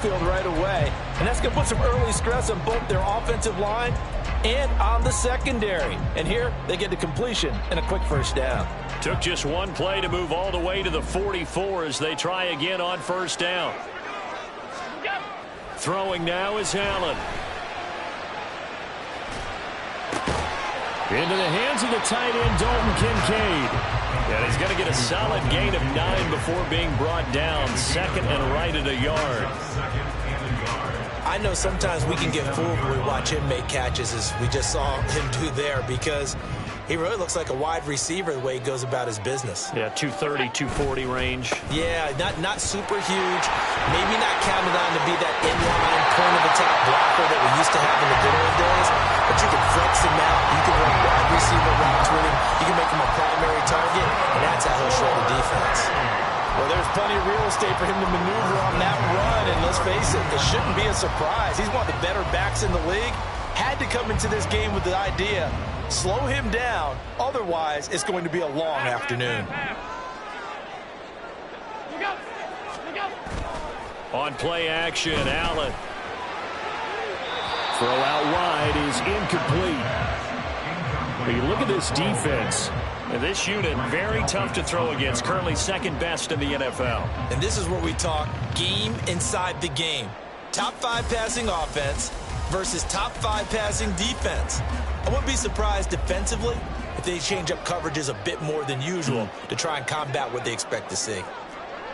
field right away, and that's going to put some early stress on both their offensive line and on the secondary. And here they get the completion and a quick first down. Took just one play to move all the way to the 44 as they try again on first down. Throwing now is Allen. Into the hands of the tight end, Dalton Kincaid. And he's going to get a solid gain of 9 before being brought down. Second and right at a yard. I know sometimes we can get fooled when we watch him make catches, as we just saw him do there, because he really looks like a wide receiver the way he goes about his business. Yeah, 230, 240 range. Yeah, not super huge. Maybe not counted on to be that inline point-of-attack blocker that we used to have in the good old days, but you can flex him out. You can run wide receiver routes with him. You can make him a primary target, and that's how he'll show the defense. Well, there's plenty of real estate for him to maneuver on that run, and let's face it, it shouldn't be a surprise. He's one of the better backs in the league. Had to come into this game with the idea, slow him down, otherwise it's going to be a long afternoon. On play action, Allen. Throw out wide is incomplete. But you look at this defense. This unit, very tough to throw against. Currently second best in the NFL. And this is where we talk game inside the game. Top 5 passing offense versus top 5 passing defense. I wouldn't be surprised defensively if they change up coverages a bit more than usual to try and combat what they expect to see.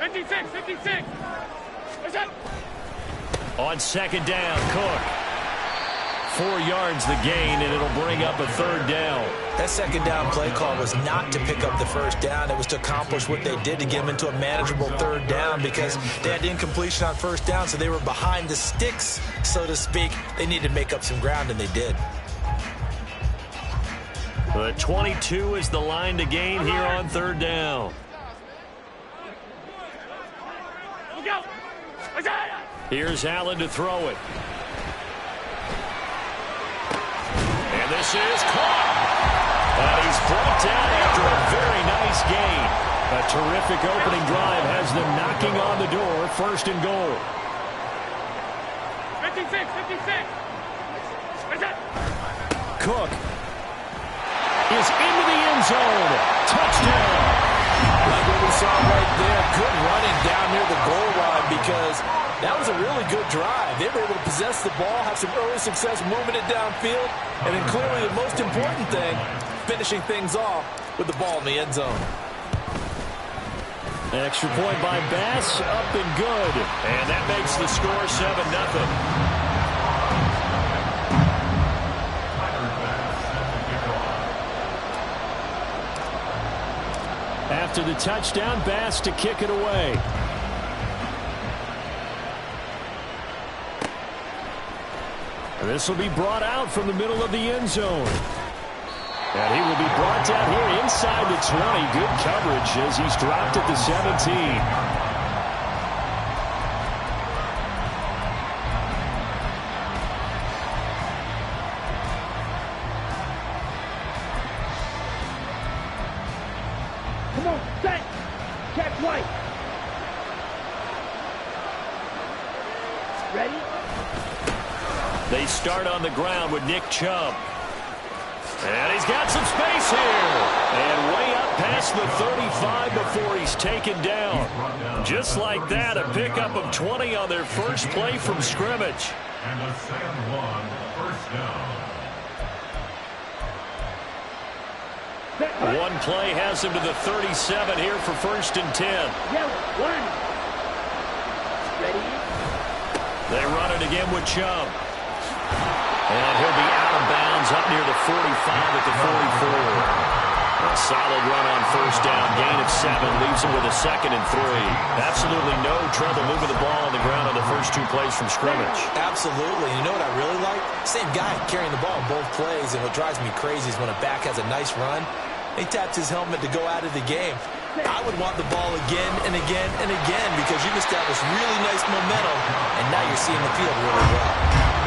56, 56. What's that? On second down, Cook. 4 yards the gain, and it'll bring up a third down. That second down play call was not to pick up the first down. It was to accomplish what they did to get them into a manageable third down, because they had incompletion on first down, so they were behind the sticks, so to speak. They needed to make up some ground, and they did. The 22 is the line to gain here on third down. Here's Allen to throw it. And this is caught. And he's brought down after a very nice gain. A terrific opening drive has them knocking on the door. First and goal. 56, 56. What's that? Cook is into the end zone. Touchdown. Like what we saw right there, good running down near the goal line, because that was a really good drive. They were able to possess the ball, have some early success moving it downfield, and then clearly the most important thing, finishing things off with the ball in the end zone. Extra point by Bass, up and good. And that makes the score 7-0. After the touchdown, Bass to kick it away. This will be brought out from the middle of the end zone. And he will be brought down here inside the 20. Good coverage as he's dropped at the 17. Come on, set. Check right. Ready? They start on the ground with Nick Chubb. And he's got some space here. And way up past the 35 before he's taken down. Just like that, a pickup of 20 on their first play from scrimmage. And a second one, first down. One play has him to the 37 here for first and 10. Yeah, one. Ready? They run it again with Chubb. And he'll be out of bounds up near the 45 at the 44. A solid run on first down. Gain of 7 leaves him with a second and 3. Absolutely no trouble moving the ball on the ground on the first 2 plays from scrimmage. Absolutely. You know what I really like? Same guy carrying the ball in both plays, and what drives me crazy is when a back has a nice run, he taps his helmet to go out of the game. I would want the ball again and again and again, because you've established really nice momentum, and now you're seeing the field really well.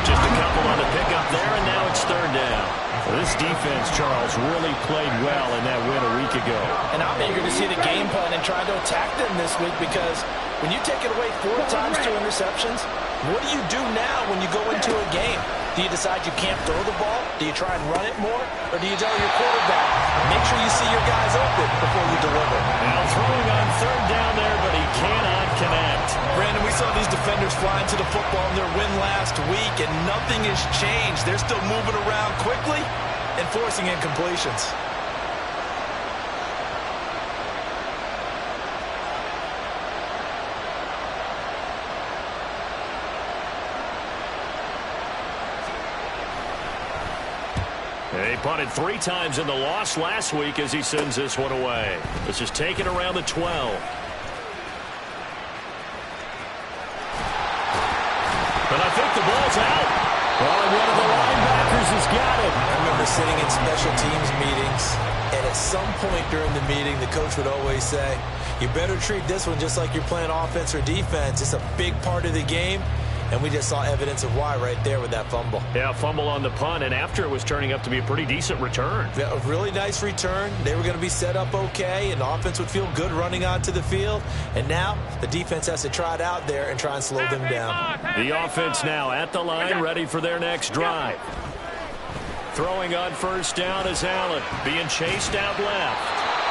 Just a couple on the pickup there, and now it's third down. This defense, Charles, really played well in that win a week ago. And I'm eager to see the game plan and try to attack them this week, because when you take it away 4 times 2 interceptions, what do you do now when you go into a game? Do you decide you can't throw the ball? Do you try and run it more? Or do you tell your quarterback, make sure you see your guys open before you deliver? Now throwing on third down there, but he cannot connect. Brandon, we saw these defenders flying to the football in their win last week, and nothing has changed. They're still moving around quickly and forcing incompletions. He punted 3 times in the loss last week as he sends this one away. This is taken around the 12. But I think the ball's out. Well, one of the linebackers has got it. I remember sitting in special teams meetings, and at some point during the meeting, the coach would always say, you better treat this one just like you're playing offense or defense. It's a big part of the game. And we just saw evidence of why right there with that fumble. Yeah, fumble on the punt, and after it was turning up to be a pretty decent return. Yeah, a really nice return. They were going to be set up okay, and the offense would feel good running onto the field. And now the defense has to try it out there and try and slow them down. The offense now at the line, ready for their next drive. Throwing on first down is Allen, being chased out left.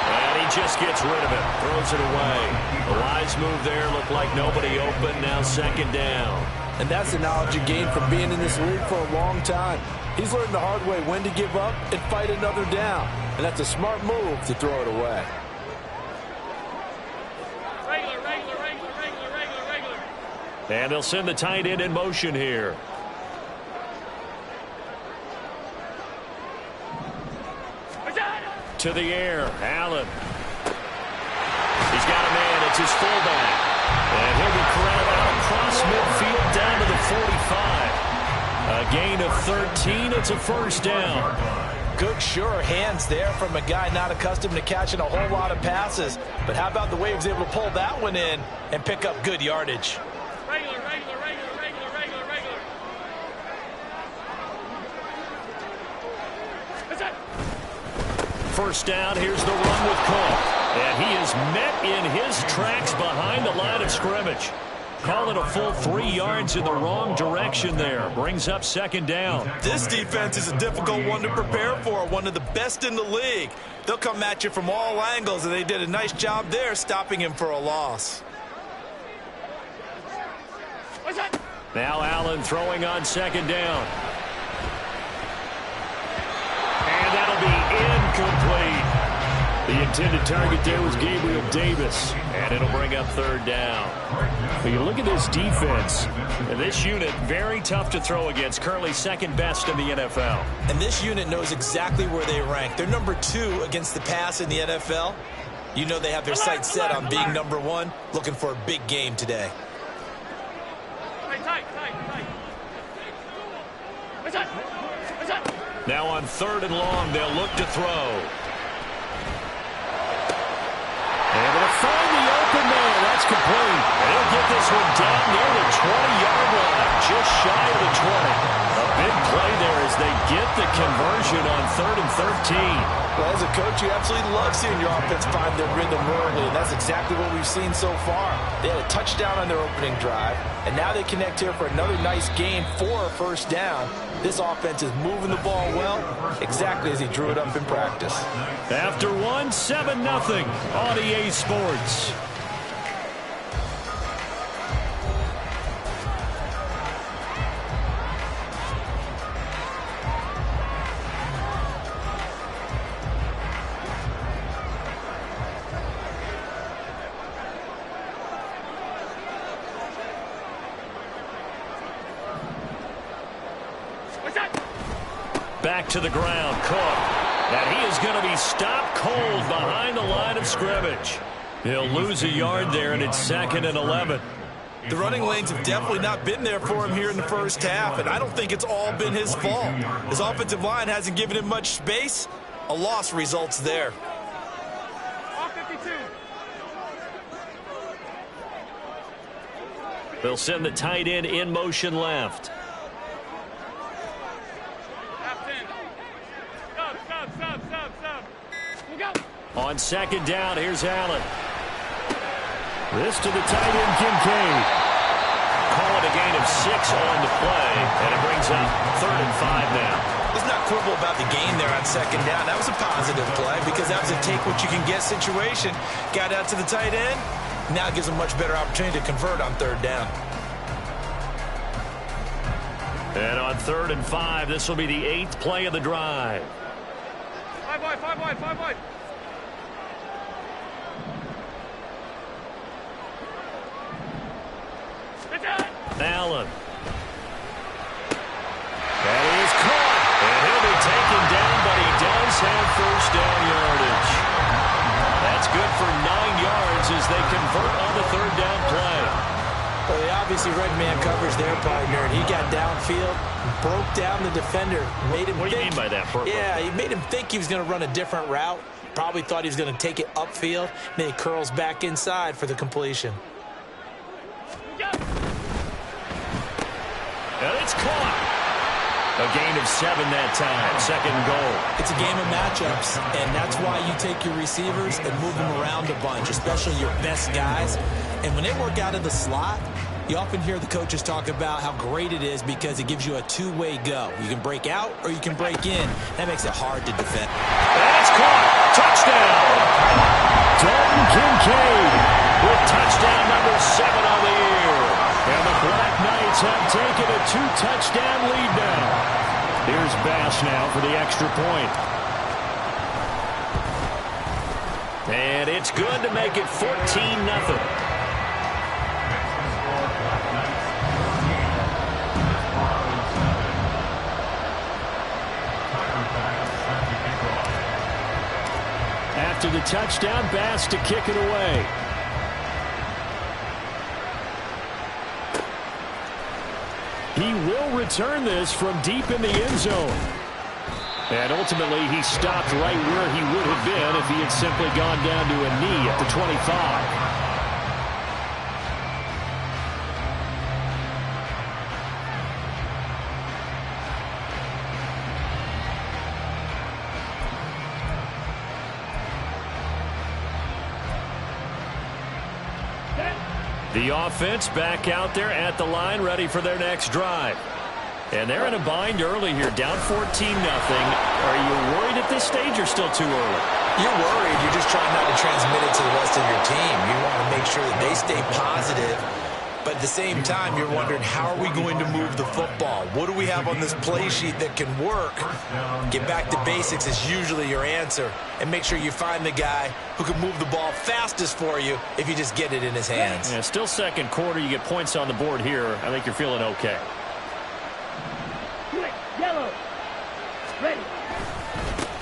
And he just gets rid of it, throws it away. The wise move there, looked like nobody open, now second down. And that's the knowledge you gain from being in this league for a long time. He's learned the hard way when to give up and fight another down. And that's a smart move to throw it away. Regular. And they'll send the tight end in motion here. To the air, Allen. He's got a man, it's his fullback. And he'll be corralled out across midfield down to the 45. A gain of 13, it's a first down. Good, sure hands there from a guy not accustomed to catching a whole lot of passes. But how about the way he was able to pull that one in and pick up good yardage? Regular. First down, here's the run with Cook. And he is met in his tracks behind the line of scrimmage. Call it a full 3 yards in the wrong direction there. Brings up second down. This defense is a difficult one to prepare for, one of the best in the league. They'll come at you from all angles, and they did a nice job there stopping him for a loss. Now Allen throwing on second down. And that'll be incomplete. The intended target there was Gabriel Davis, and it'll bring up third down. But you look at this defense, and this unit, very tough to throw against, currently second best in the NFL. And this unit knows exactly where they rank. They're number 2 against the pass in the NFL. You know they have their sights set on being number 1, looking for a big game today. Tight. Now on third and long, they'll look to throw. Able to find the open man. That's complete. And he'll get this one down near the 20-yard line, just shy of the 20. A big play there as they get the conversion on 3rd and 13. Well, as a coach, you absolutely love seeing your offense find their rhythm early, and that's exactly what we've seen so far. They had a touchdown on their opening drive, and now they connect here for another nice game for a first down. This offense is moving the ball well, exactly as he drew it up in practice. After one, 7-0 on EA Sports. Back to the ground, Cook. And he is going to be stopped cold behind the line of scrimmage. He'll lose a yard there, and it's 2nd and 11. The running lanes have definitely not been there for him here in the first half, and I don't think it's all been his fault. His offensive line hasn't given him much space. A loss results there. All 52. They'll send the tight end in motion left. On second down, here's Allen. This to the tight end, Kincaid. Call it a gain of 6 on the play, and it brings up 3rd and 5 now. Let's not quibble about the gain there on second down. That was a positive play because that was a take-what-you-can-get situation. Got out to the tight end. Now gives a much better opportunity to convert on 3rd down. And on 3rd and 5, this will be the 8th play of the drive. 5 wide, 5 wide, 5 wide. Allen. That is caught. And he'll be taken down, but he does have 1st down yardage. That's good for 9 yards as they convert on the 3rd down play. Well, they obviously read man coverage their partner, and he got downfield, broke down the defender, made him What do you mean by that, Purple? Yeah, he made him think he was going to run a different route. Probably thought he was going to take it upfield. Then he curls back inside for the completion. And it's caught. A gain of 7 that time. 2nd and goal. It's a game of matchups, and that's why you take your receivers and move them around a bunch, especially your best guys. And when they work out of the slot, you often hear the coaches talk about how great it is because it gives you a two-way go. You can break out or you can break in. That makes it hard to defend. That's caught. Touchdown. Dalton Kincaid with touchdown number 7 on the year. And the Black Knights have taken a 2-touchdown lead now. Here's Bass now for the extra point. And it's good to make it 14-0. After the touchdown, Bass to kick it away. He will return this from deep in the end zone. And ultimately, he stopped right where he would have been if he had simply gone down to a knee at the 25. The offense back out there at the line, ready for their next drive. And they're in a bind early here, down 14-0. Are you worried at this stage or still too early? You're worried. You're just trying not to transmit it to the rest of your team. You want to make sure that they stay positive. But at the same time, you're wondering, how are we going to move the football? What do we have on this play sheet that can work? Get back to basics is usually your answer. And make sure you find the guy who can move the ball fastest for you if you just get it in his hands. Yeah, still 2nd quarter. You get points on the board here. I think you're feeling okay. Yellow. Ready.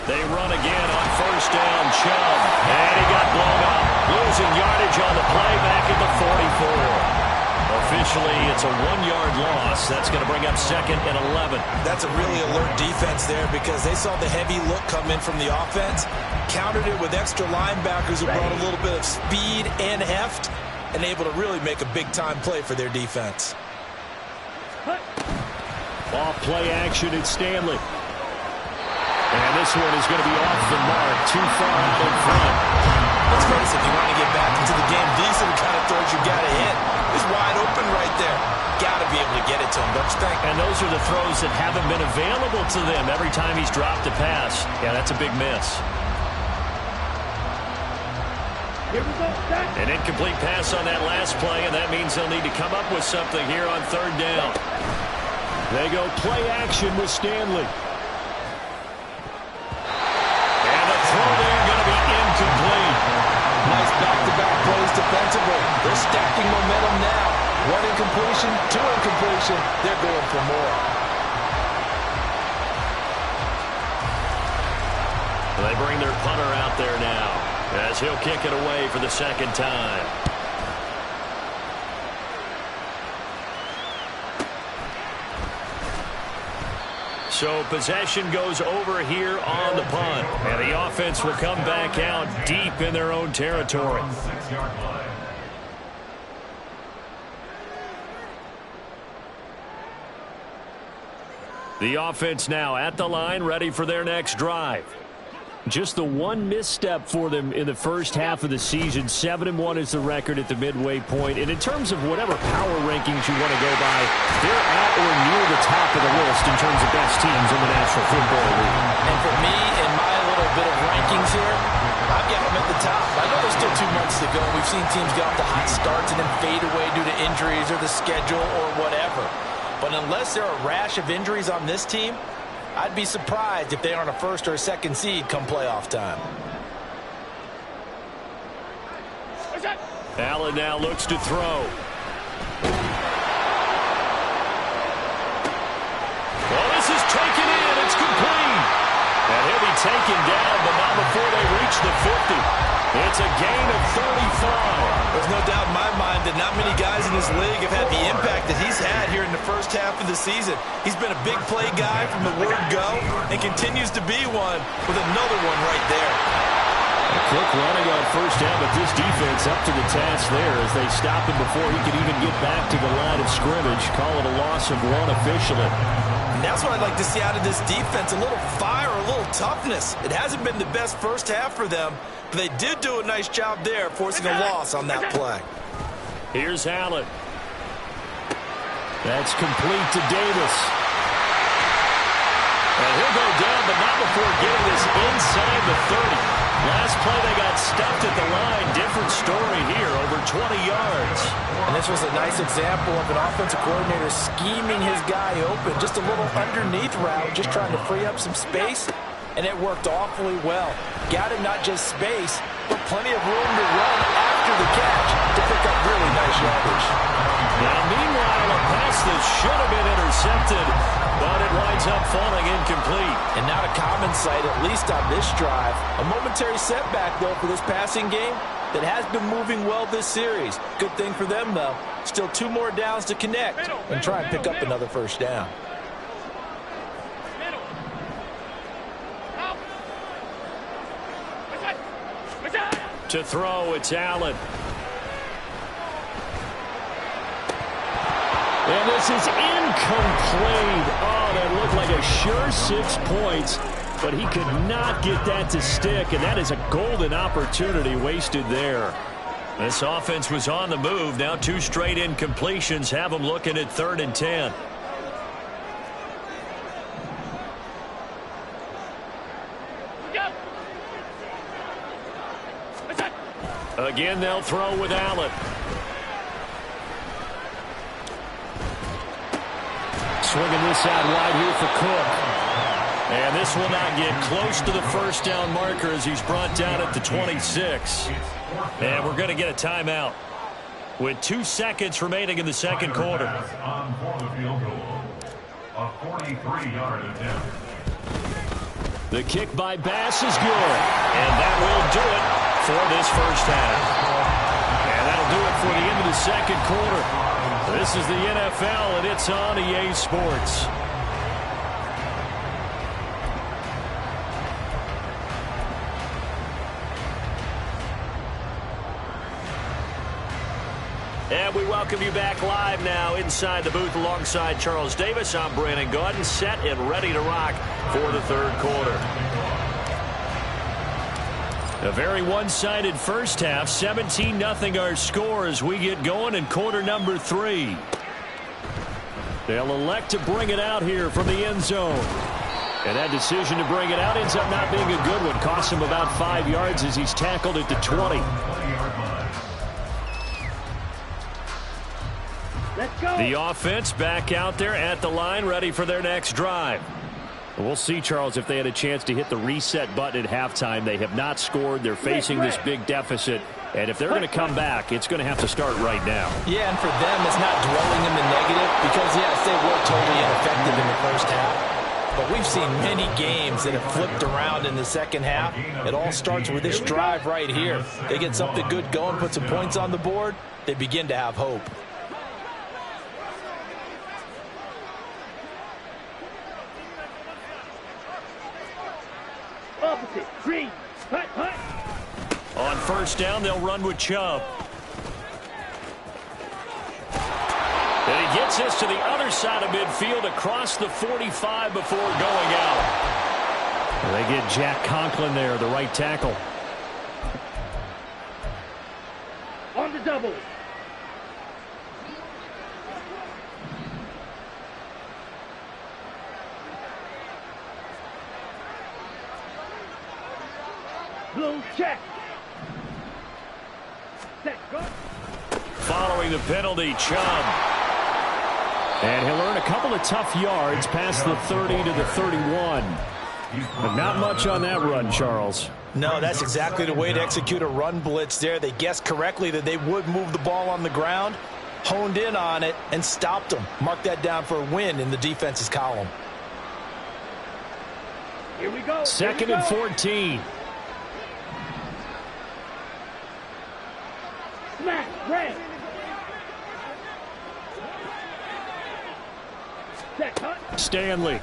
They run again on 1st down. Chubb. And he got blown up. Losing yardage on the play back at the 44. Officially, it's a 1-yard loss. That's going to bring up 2nd and 11. That's a really alert defense there because they saw the heavy look come in from the offense, countered it with extra linebackers who brought a little bit of speed and heft, and able to really make a big-time play for their defense. Off play action at Stanley. And this one is going to be off the mark, too far out in front. Let's face it, if you want to get back into the game, these are the kind of throws you got to hit. He's wide open right there. Got to be able to get it to him, don't you think? And those are the throws that haven't been available to them every time he's dropped a pass. Yeah, that's a big miss. Here we go. An incomplete pass on that last play, and that means they'll need to come up with something here on 3rd down. They go play action with Stanley. And the throw there going to be incomplete. Nice back-to-back plays defensively. They're stacking momentum now. 1 incompletion, 2 incompletion. They're going for more. They bring their punter out there now as he'll kick it away for the 2nd time. So possession goes over here on the punt. And the offense will come back out deep in their own territory. The offense now at the line, ready for their next drive. Just the one misstep for them in the first half of the season. 7-1 is the record at the midway point. And in terms of whatever power rankings you want to go by, they're at or near the top of the list in terms of best teams in the National Football League. And for me, in my little bit of rankings here, I've got them at the top. I know there's still 2 months to go. We've seen teams get off to hot starts and then fade away due to injuries or the schedule or whatever. But unless there are a rash of injuries on this team, I'd be surprised if they aren't a first or a second seed come playoff time. Allen now looks to throw. Well, this is taken in. It's complete. And he'll be taken down, but not before they reach the 50. It's a gain of 35. There's no doubt in my mind that not many guys in this league have had the impact that he's had here in the first half of the season. He's been a big play guy from the word go and continues to be one with another one right there. A quick running on first down, but this defense up to the task there as they stop him before he could even get back to the line of scrimmage. Call it a loss of 1 officially. And that's what I'd like to see out of this defense, a little fire, a little toughness. It hasn't been the best first half for them, but they did do a nice job there, forcing a loss on that play. Here's Allen. That's complete to Davis. And he'll go down, but not before getting this inside the 30. Last play, they got stuffed at the line. Different story here, over 20 yards. And this was a nice example of an offensive coordinator scheming his guy open. Just a little underneath route, just trying to free up some space, and it worked awfully well. Got him not just space, but plenty of room to run after the catch to pick up really nice yardage. Now, meanwhile, a pass that should have been intercepted, but it winds up falling incomplete. And not a common sight, at least on this drive. A momentary setback, though, for this passing game that has been moving well this series. Good thing for them, though. Still 2 more downs to connect and try and pick up another first down. To throw, it's Allen. And this is incomplete. Oh, that looked like a sure 6 points, but he could not get that to stick, and that is a golden opportunity wasted there. This offense was on the move. Now 2 straight incompletions have them looking at 3rd and 10. Again, they'll throw with Allen. Swinging this out wide here for Cook. And this will not get close to the first down marker as he's brought down at the 26. And we're going to get a timeout with 2 seconds remaining in the second quarter. On for the field goal. A 43-yard attempt. The kick by Bass is good. And that will do it for this first half. And that'll do it for the end of the second quarter. This is the NFL, and it's on EA Sports. And we welcome you back live now inside the booth alongside Charles Davis. I'm Brandon Gaudin, set and ready to rock for the third quarter. A very one-sided first half. 17-0 our score as we get going in quarter number 3. They'll elect to bring it out here from the end zone. And that decision to bring it out ends up not being a good one. Costs him about 5 yards as he's tackled at the 20. Let's go. The offense back out there at the line, ready for their next drive. We'll see, Charles, if they had a chance to hit the reset button at halftime. They have not scored. They're facing this big deficit. And if they're going to come back, it's going to have to start right now. Yeah, and for them, it's not dwelling in the negative because, yes, they were totally ineffective in the first half. But we've seen many games that have flipped around in the second half. It all starts with this drive right here. They get something good going, put some points on the board, they begin to have hope. Opposite. Green. Hut, hut. On first down, they'll run with Chubb. And he gets us to the other side of midfield across the 45 before going out. They get Jack Conklin there, the right tackle. On the double. Blue check. Set, go. Following the penalty, Chubb. And he'll earn a couple of tough yards past the 30 to the 31. But not much on that run, Charles. No, that's exactly the way to execute a run blitz there. They guessed correctly that they would move the ball on the ground, honed in on it, and stopped them. Mark that down for a win in the defense's column. Here we go. Second and 14. Smack, red. Set, cut. Stanley.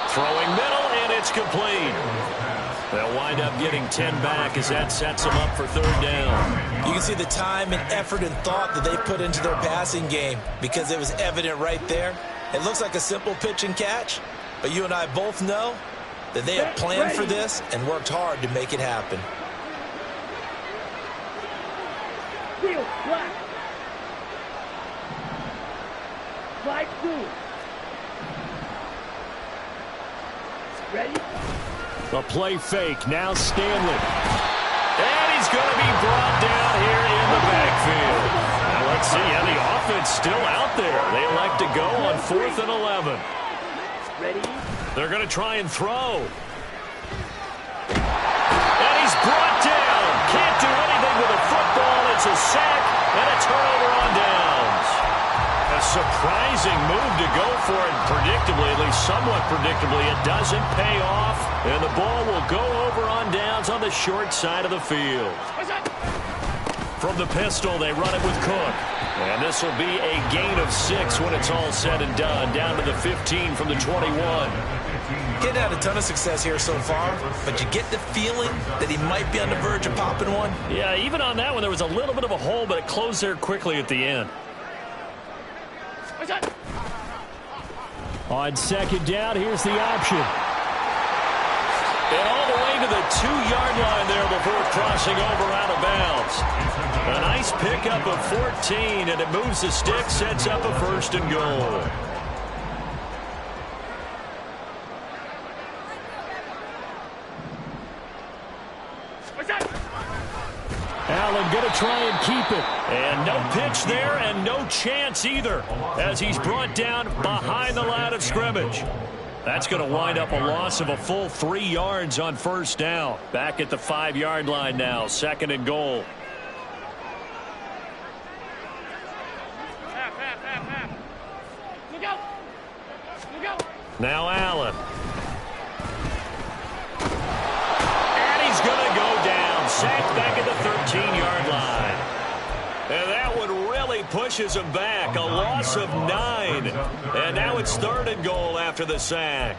Throwing middle, and it's complete. They'll wind up getting 10 back as that sets them up for third down. You can see the time and effort and thought that they put into their passing game because it was evident right there. It looks like a simple pitch and catch, but you and I both know that they have planned for this and worked hard to make it happen. Field, black. Slide through. Ready? The play fake. Now Stanley. And he's going to be brought down here in the backfield. Now let's see. Yeah, the offense still out there. They elect to go on 4th and 11. Ready? They're going to try and throw. And he's brought down. Can't do anything with a football. It's a sack and a turnover on downs. A surprising move to go for it predictably, at least somewhat predictably. It doesn't pay off, and the ball will go over on downs on the short side of the field. From the pistol, they run it with Cook. And this will be a gain of 6 when it's all said and done, down to the 15 from the 21. Getting had a ton of success here so far, but you get the feeling that he might be on the verge of popping one. Yeah, even on that one, there was a little bit of a hole, but it closed there quickly at the end. On second down, here's the option. And all the way to the 2-yard line there before crossing over out of bounds. A nice pickup of 14, and it moves the stick, sets up a 1st and goal. Allen going to try and keep it. And no pitch there and no chance either as he's brought down behind the line of scrimmage. That's going to wind up a loss of a full 3 yards on 1st down. Back at the 5-yard line now, 2nd and goal. Look out. Look out. Now Allen. And he's going to go down. Sacked back at the 13-yard line. And that one really pushes him back. A loss of 9. And now it's 3rd and goal after the sack.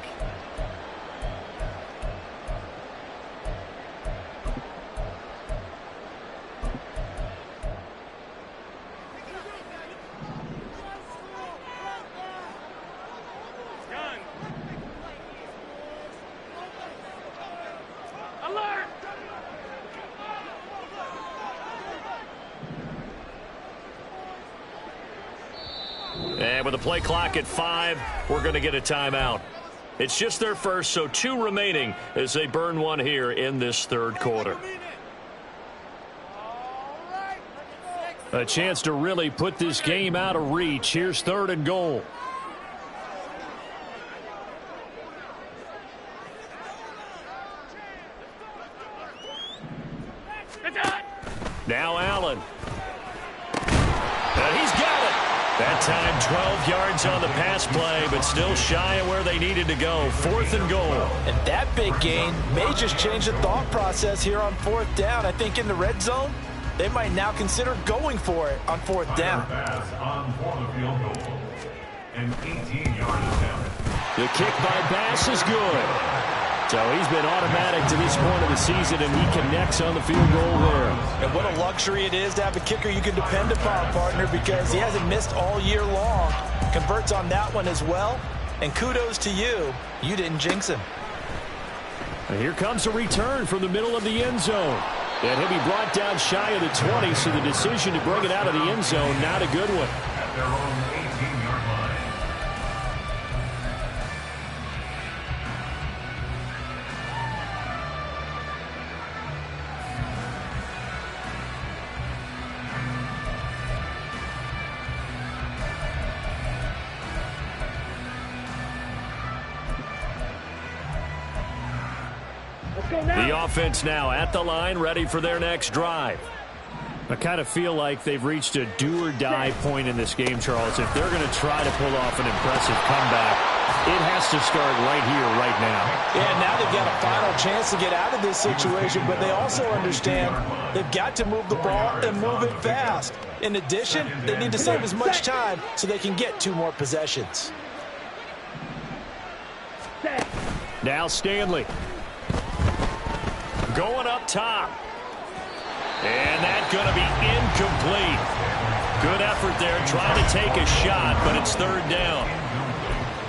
And with the play clock at 5, we're going to get a timeout. It's just their first, so 2 remaining as they burn one here in this 3rd quarter. A chance to really put this game out of reach. Here's 3rd and goal. Now Allen. And he's got it. That time 12 yards on the pass play, but still shy of where they needed to go. 4th and goal. And that big gain may just change the thought process here on 4th down. I think in the red zone, they might now consider going for it on 4th down. Pass on for the field goal. An 18-yard attempt. The kick by Bass is good. So he's been automatic to this point of the season, and he connects on the field goal there. And what a luxury it is to have a kicker you can depend upon, partner, because he hasn't missed all year long. Converts on that one as well. And kudos to you. You didn't jinx him. And here comes a return from the middle of the end zone. And he'll be brought down shy of the 20, so the decision to bring it out of the end zone, not a good one. At their own 18-yard line. The offense now at the line, ready for their next drive. I kind of feel like they've reached a do-or-die point in this game, Charles. If they're going to try to pull off an impressive comeback, it has to start right here, right now. Yeah, now they've got a final chance to get out of this situation, but they also understand they've got to move the ball and move it fast. In addition, they need to save as much time so they can get 2 more possessions. Now Stanley. Going up top. And that's going to be incomplete. Good effort there trying to take a shot, but it's 3rd down.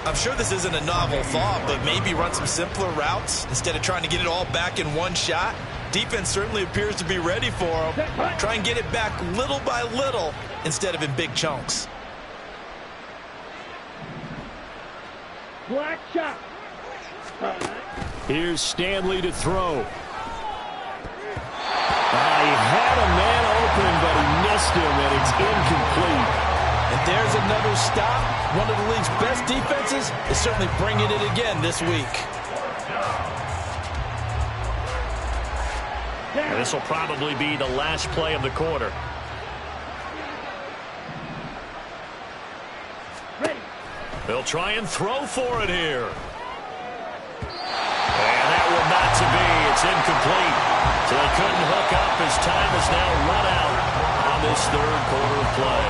I'm sure this isn't a novel thought, but maybe run some simpler routes instead of trying to get it all back in one shot. Defense certainly appears to be ready for them. Try and get it back little by little instead of in big chunks. Black shot. Here's Stanley to throw. He had a man open, but he missed him, and it's incomplete. And there's another stop. One of the league's best defenses is certainly bringing it again this week. And this will probably be the last play of the quarter. Ready. They'll try and throw for it here. And that will not to be. It's incomplete. So they couldn't hook up as time is now run out on this 3rd quarter play.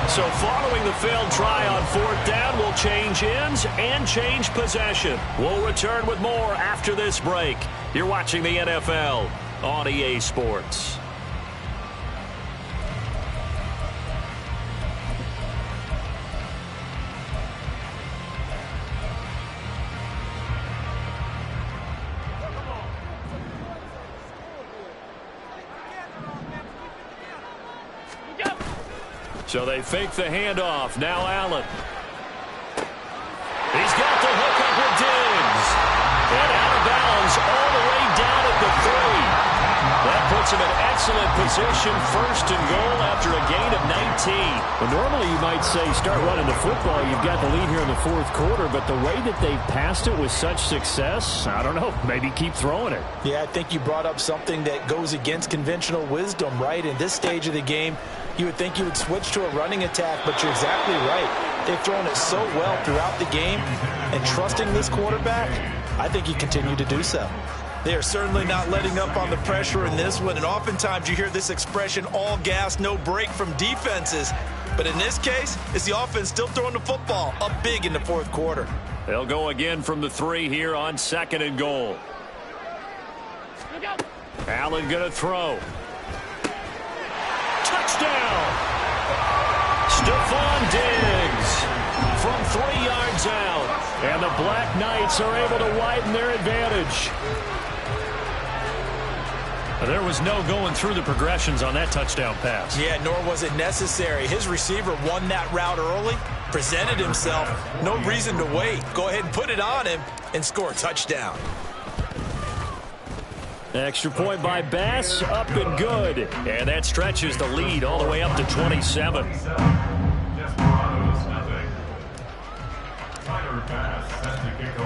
So following the failed try on 4th down, we'll change ends and change possession. We'll return with more after this break. You're watching the NFL on EA Sports. So they fake the handoff. Now Allen. He's got the hook up with Diggs. And out of bounds all the way down at the 3. That puts him in excellent position. 1st and goal after a gain of 19. Well, normally you might say start running the football. You've got the lead here in the 4th quarter. But the way that they passed it with such success, I don't know. Maybe keep throwing it. Yeah, I think you brought up something that goes against conventional wisdom, right? In this stage of the game, you would think you would switch to a running attack, but you're exactly right. They've thrown it so well throughout the game, and trusting this quarterback, I think you continue to do so. They are certainly not letting up on the pressure in this one, and oftentimes you hear this expression, all gas, no break from defenses. But in this case, it's the offense still throwing the football up big in the 4th quarter. They'll go again from the 3 here on 2nd and goal. Allen going to throw. Touchdown! Stephon Diggs from 3 yards out. And the Black Knights are able to widen their advantage. There was no going through the progressions on that touchdown pass. Yeah, nor was it necessary. His receiver won that route early, presented himself. No reason to wait. Go ahead and put it on him and score a touchdown. Extra point by Bass, up and good. And that stretches the lead all the way up to 27.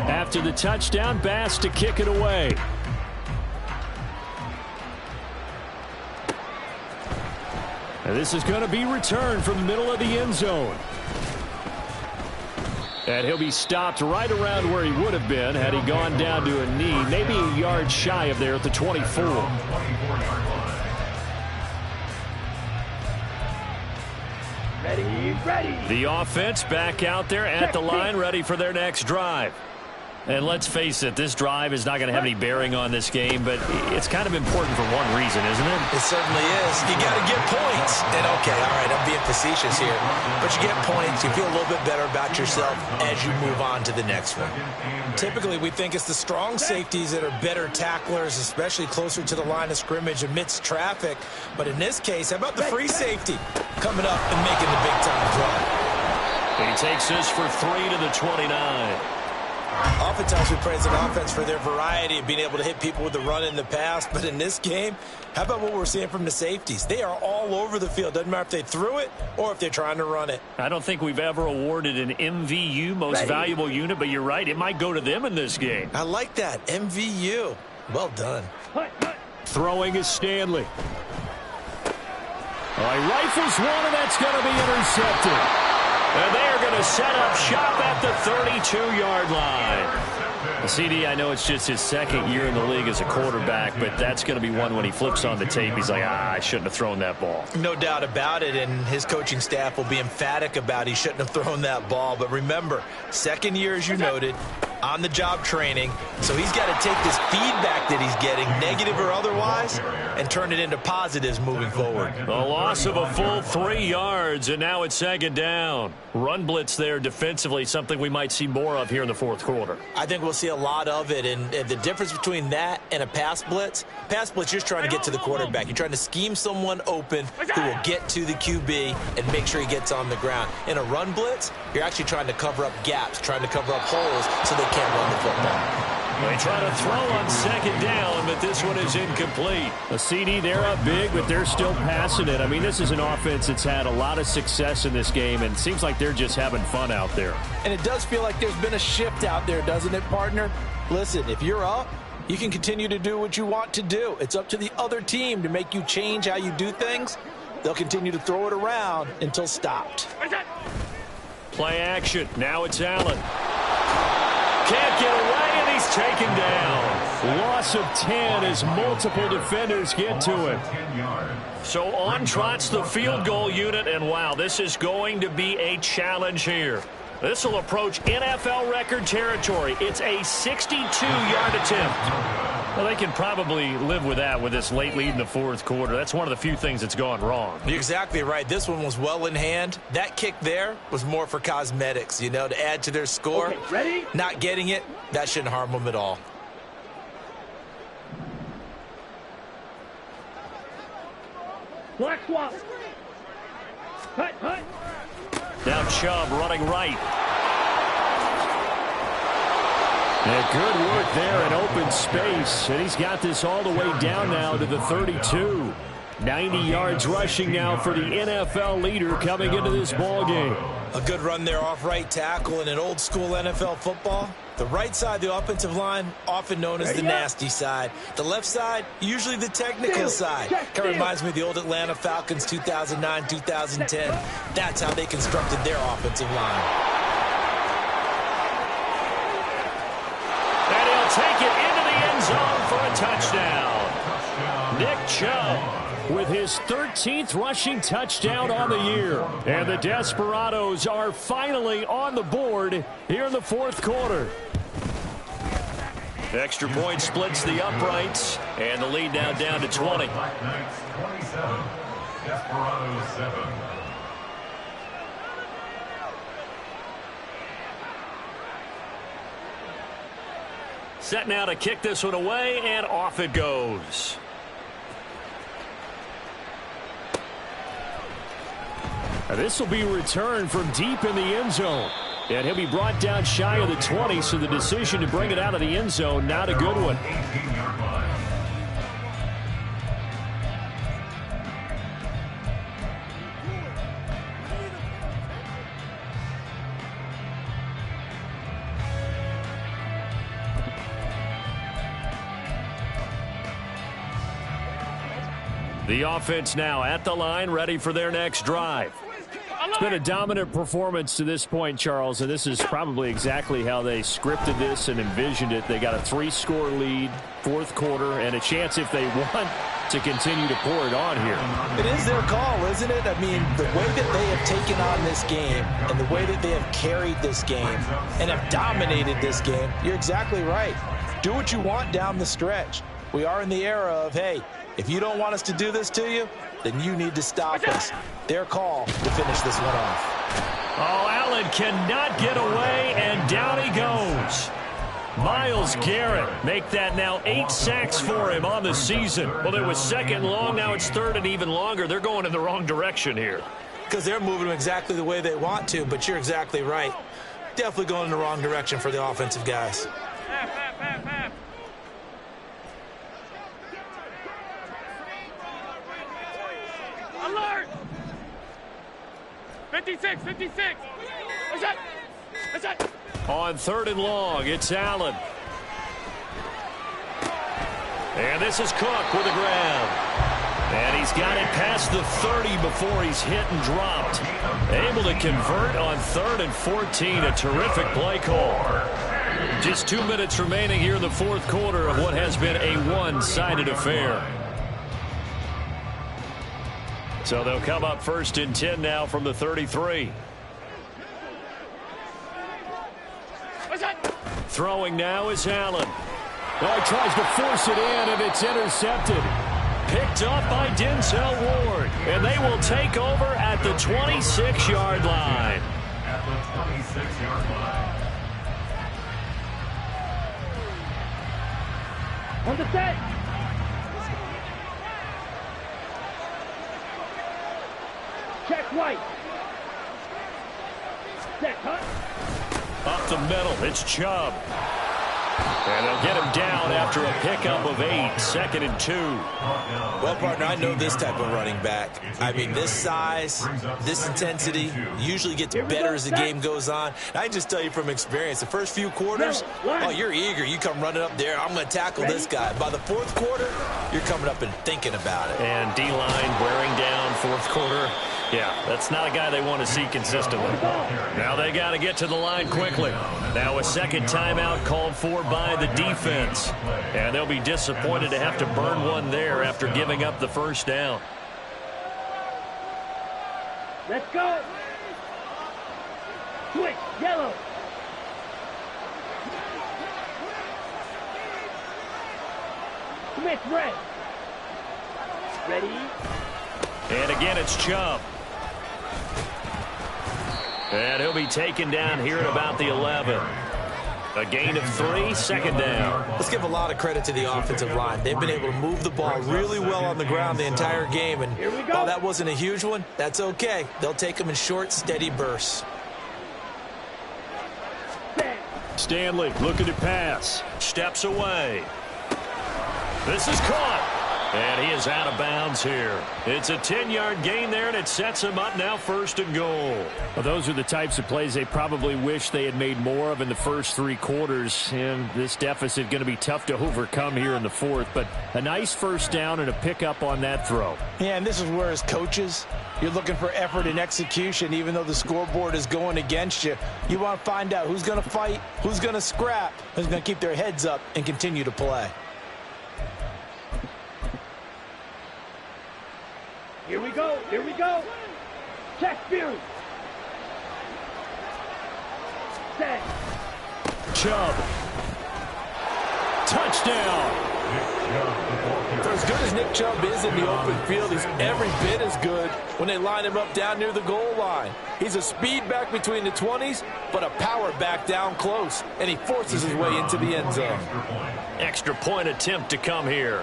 After the touchdown, Bass to kick it away. And this is going to be returned from the middle of the end zone. And he'll be stopped right around where he would have been had he gone down to a knee, maybe a yard shy of there at the 24. Ready. The offense back out there at the line, ready for their next drive. And let's face it, this drive is not going to have any bearing on this game, but it's kind of important for one reason, isn't it? It certainly is. You got to get points. And, okay, all right, I'm being facetious here. But you get points, you feel a little bit better about yourself as you move on to the next one. Typically, we think it's the strong safeties that are better tacklers, especially closer to the line of scrimmage amidst traffic. But in this case, how about the free safety coming up and making the big-time play? He takes this for 3 to the 29. Oftentimes we praise an offense for their variety of being able to hit people with the run in the pass. But in this game, how about what we're seeing from the safeties? They are all over the field. Doesn't matter if they threw it or if they're trying to run it. I don't think we've ever awarded an MVU, most valuable unit, but you're right. It might go to them in this game. I like that. MVU. Well done. Throwing is Stanley. All right, rifles one, and that's going to be intercepted. And they are going to set up shop at the 32-yard line. CD, I know it's just his second year in the league as a quarterback, but that's going to be one when he flips on the tape. He's like, I shouldn't have thrown that ball. No doubt about it, and his coaching staff will be emphatic about he shouldn't have thrown that ball. But remember, second year, as you noted, on-the-job training. So he's got to take this feedback that he's getting, negative or otherwise, and turn it into positives moving forward. A loss of a full 3 yards, and now it's second down. Run blitz there defensively, something we might see more of here in the fourth quarter. I think we'll see a lot of it, and the difference between that and a pass blitz, you're just trying to get to the quarterback. You're trying to scheme someone open who will get to the QB and make sure he gets on the ground. In a run blitz, you're actually trying to cover up gaps, trying to cover up holes so they can't run the football. They try to throw on second down, but this one is incomplete. A CD, they're up big, but they're still passing it. I mean, this is an offense that's had a lot of success in this game, and it seems like they're just having fun out there. And it does feel like there's been a shift out there, doesn't it, partner? Listen, if you're up, you can continue to do what you want to do. It's up to the other team to make you change how you do things. They'll continue to throw it around until stopped. Play action. Now it's Allen. Can't get away, and he's taken down. Loss of 10 as multiple defenders get to it. So on trots the field goal unit, and wow, this is going to be a challenge here. This will approach NFL record territory. It's a 62-yard attempt. Well, they can probably live with that with this late lead in the fourth quarter. That's one of the few things that's gone wrong. You're exactly right. This one was well in hand. That kick there was more for cosmetics, you know, to add to their score. Okay, ready? Not getting it, that shouldn't harm them at all. Black swap. Hut, hut. Now Chubb running right. And good work there in open space. And he's got this all the way down now to the 32. 90 yards rushing now for the NFL leader coming into this ball game. A good run there off right tackle in an old school NFL football. The right side, the offensive line, often known as the nasty side. The left side, usually the technical side. Kind of reminds me of the old Atlanta Falcons 2009, 2010. That's how they constructed their offensive line. And he'll take it into the end zone for a touchdown. Nick Chubb with his 13th rushing touchdown on the year. And the Desperados are finally on the board here in the fourth quarter. Extra point splits the uprights, and the lead now down to 20. Desperados 7. Set now to kick this one away, and off it goes. Now this will be returned from deep in the end zone. And he'll be brought down shy of the 20, so the decision to bring it out of the end zone, not a good one. The offense now at the line, ready for their next drive. It's been a dominant performance to this point, Charles, and this is probably exactly how they scripted this and envisioned it. They got a 3-score lead, fourth quarter, and a chance if they want to continue to pour it on here. It is their call, isn't it? I mean, the way that they have taken on this game and the way that they have carried this game and have dominated this game, you're exactly right. Do what you want down the stretch. We are in the era of, hey, if you don't want us to do this to you, then you need to stop us. Their call to finish this one off. Oh, Allen cannot get away, and down he goes. Myles Garrett make that now 8 sacks for him on the season. Well, it was second long. Now it's third and even longer. They're going in the wrong direction here. Because they're moving them exactly the way they want to, but you're exactly right. Definitely going in the wrong direction for the offensive guys. Alert! 56, 56. What's that? What's that? On third and long, it's Allen. And this is Cook with the grab. And he's got it past the 30 before he's hit and dropped. Able to convert on 3rd and 14. A terrific play call. Just 2 minutes remaining here in the fourth quarter of what has been a one-sided affair. So they'll come up 1st and 10 now from the 33. Throwing now is Allen. Oh, he tries to force it in, and it's intercepted. Picked up by Denzel Ward. And they will take over at the 26-yard line. At the 26-yard line. On the set. Check right. Set, huh? Up the middle, it's Chubb. And they'll get him down after a pickup of 8, 2nd and 2. Well, partner, I know this type of running back. I mean, this size, this intensity usually gets better as the game goes on. And I can just tell you from experience, the first few quarters, oh, you're eager. You come running up there, I'm going to tackle this guy. By the fourth quarter, you're coming up and thinking about it. And D-line wearing down fourth quarter. Yeah, that's not a guy they want to see consistently. Now they got to get to the line quickly. Now a second timeout called for by the defense. And they'll be disappointed to have to burn one there after giving up the first down. Let's go. Switch, yellow. Smith, red. Ready? And again, it's Chubb. And he'll be taken down here at about the 11. A gain of 3, 2nd down. Let's give a lot of credit to the offensive line. They've been able to move the ball really well on the ground the entire game. And while that wasn't a huge one, that's okay. They'll take them in short, steady bursts. Stanley looking to pass. Steps away. This is caught. And he is out of bounds here. It's a 10-yard gain there, and it sets him up now 1st and goal. Well, those are the types of plays they probably wish they had made more of in the first 3 quarters. And this deficit going to be tough to overcome here in the fourth. But a nice first down and a pickup on that throw. Yeah, and this is where as coaches, you're looking for effort and execution. Even though the scoreboard is going against you, you want to find out who's going to fight, who's going to scrap, who's going to keep their heads up and continue to play. Here we go. Here we go. Check Fury. Set. Chubb. Touchdown. For as good as Nick Chubb is in the open field, he's every bit as good when they line him up down near the goal line. He's a speed back between the 20s, but a power back down close, and he forces his way into the end zone. Extra point attempt to come here.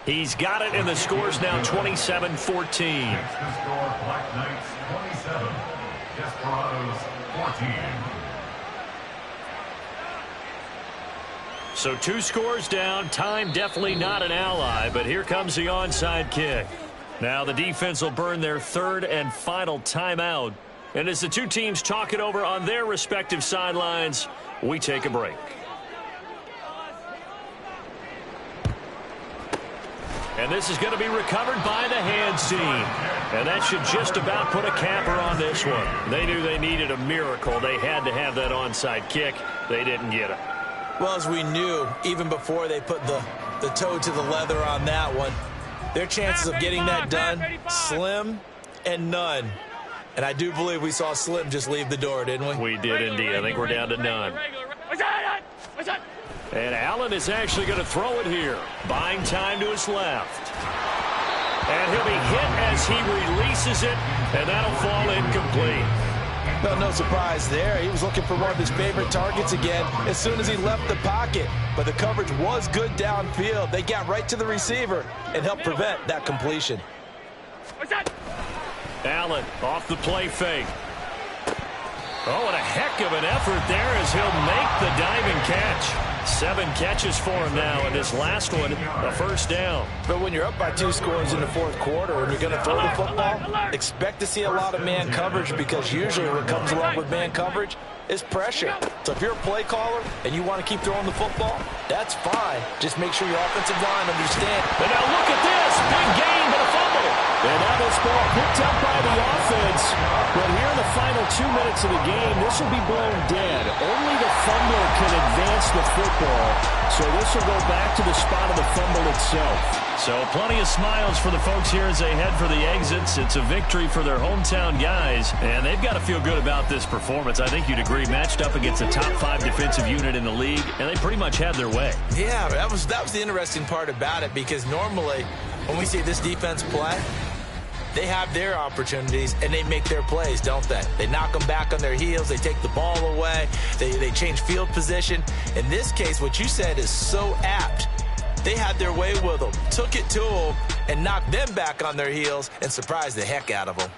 He's got it, and the score's now 27-14. Next to score, Black Knights 27, Desperados 14. So 2 scores down. Time definitely not an ally, but here comes the onside kick. Now the defense will burn their 3rd and final timeout. And as the 2 teams talk it over on their respective sidelines, we take a break. And this is going to be recovered by the hands team. And that should just about put a capper on this one. They knew they needed a miracle. They had to have that onside kick. They didn't get it. Well, as we knew, even before they put the toe to the leather on that one, their chances of getting that done, slim and none. And I do believe we saw Slim just leave the door, didn't we? We did indeed. I think we're down to none. And Allen is actually going to throw it here. Buying time to his left. And he'll be hit as he releases it, and that'll fall incomplete. Well, no surprise there. He was looking for one of his favorite targets again as soon as he left the pocket. But the coverage was good downfield. They got right to the receiver and helped prevent that completion. Allen off the play fake. Oh, and a heck of an effort there as he'll make the diving catch. 7 catches for him now, and this last one, a first down. But when you're up by 2 scores in the fourth quarter and you're going to throw the football, expect to see a lot of man coverage, because usually what comes along with man coverage is pressure. So if you're a play caller and you want to keep throwing the football, that's fine. Just make sure your offensive line understands. And now look at this. Big gain, but a fumble. And now this ball picked up by the offense. But here in the final 2 minutes of the game, this will be blown dead. Only the fumbler can advance the football. So this will go back to the spot of the fumble itself. So plenty of smiles for the folks here as they head for the exits. It's a victory for their hometown guys, and they've got to feel good about this performance. I think you'd agree, matched up against a top 5 defensive unit in the league, and they pretty much had their way. Yeah, that was the interesting part about it, because normally when we see this defense play, they have their opportunities and they make their plays, don't they? They knock them back on their heels. They take the ball away. They change field position. In this case, what you said is so apt. They had their way with them, took it to them, and knocked them back on their heels and surprised the heck out of them.